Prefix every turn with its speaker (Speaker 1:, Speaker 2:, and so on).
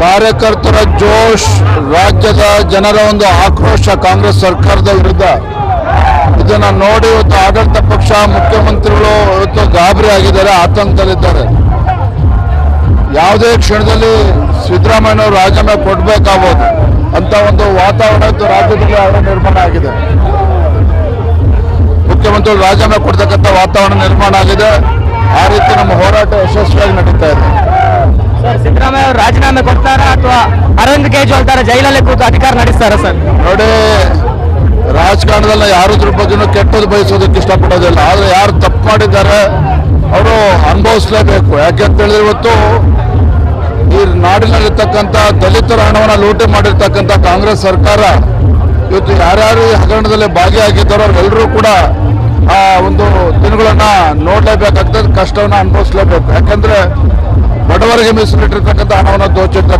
Speaker 1: ಕಾರ್ಯಕರ್ತರ ಜೋಶ್, ರಾಜ್ಯದ ಜನರ ಒಂದು ಆಕ್ರೋಶ ಕಾಂಗ್ರೆಸ್ ಸರ್ಕಾರದ ವಿರುದ್ಧ ಇದನ್ನು ನೋಡಿ ಇವತ್ತು ಆಡಳಿತ ಪಕ್ಷ ಮುಖ್ಯಮಂತ್ರಿಗಳು ಇವತ್ತು ಗಾಬರಿ ಆಗಿದ್ದಾರೆ, ಆತಂಕದಲ್ಲಿದ್ದಾರೆ. ಯಾವುದೇ ಕ್ಷಣದಲ್ಲಿ ಸಿದ್ದರಾಮಯ್ಯನವರು ರಾಜೀನಾಮೆ ಕೊಡಬೇಕಾಗಬಹುದು ಅಂತ ಒಂದು ವಾತಾವರಣ ಇವತ್ತು ರಾಜ್ಯದಲ್ಲಿ ನಿರ್ಮಾಣ ಆಗಿದೆ. ಮುಖ್ಯಮಂತ್ರಿಗಳು ರಾಜೀನಾಮೆ ಕೊಡ್ತಕ್ಕಂಥ ವಾತಾವರಣ ನಿರ್ಮಾಣ ಆಗಿದೆ. ಆ ರೀತಿ ನಮ್ಮ ಹೋರಾಟ ಯಶಸ್ವಿಯಾಗಿ ನಡೀತಾ ಇದೆ.
Speaker 2: ಸರ್, ಸಿದ್ದರಾಮಯ್ಯ ಅವರು ರಾಜೀನಾಮೆ ಕೊಡ್ತಾರಾ ಅಥವಾ ಅರವಿಂದ್ ಕೇಜ್ರಿವಾಲ್ ತರ ಜೈಲಲ್ಲಿ ಕೂತು ಅಧಿಕಾರ ನಡೆಸ್ತಾರಾ? ಸರ್
Speaker 1: ನೋಡಿ, ರಾಜಕಾರಣದಲ್ಲಿ ಯಾರದ್ರ ಬಗ್ಗೆನೂ ಕೆಟ್ಟದ್ದು ಬಯಸೋದಕ್ಕೆ ಇಷ್ಟಪಡೋದಿಲ್ಲ. ಆದರೆ ಯಾರು ತಪ್ಪು ಮಾಡಿದ್ದಾರೆ ಅವರು ಅನುಭವಿಸಲೇಬೇಕು. ಯಾಕೆಂತ ಹೇಳಿದ್ರೆ ಇವತ್ತು ಈ ನಾಡಿನಲ್ಲಿರ್ತಕ್ಕಂಥ ದಲಿತರ ಹಣವನ್ನು ಲೂಟಿ ಮಾಡಿರ್ತಕ್ಕಂಥ ಕಾಂಗ್ರೆಸ್ ಸರ್ಕಾರ ಇವತ್ತು ಯಾರ್ಯಾರು ಈ ಹಗರಣದಲ್ಲಿ ಭಾಗಿಯಾಗಿದ್ದಾರೋ ಅವರೆಲ್ಲರೂ ಕೂಡ ಆ ಒಂದು ದಿನಗಳನ್ನ ನೋಡಲೇಬೇಕಾಗ್ತದೆ, ಕಷ್ಟವನ್ನು ಅನುಭವಿಸಲೇಬೇಕು. ಯಾಕಂದ್ರೆ ಬಡವರಿಗೆ ಮೀಸಲಿಟ್ಟಿರ್ತಕ್ಕಂಥ ಹಣವನ್ನು ದೋಚಿರ್ತಕ್ಕಂಥ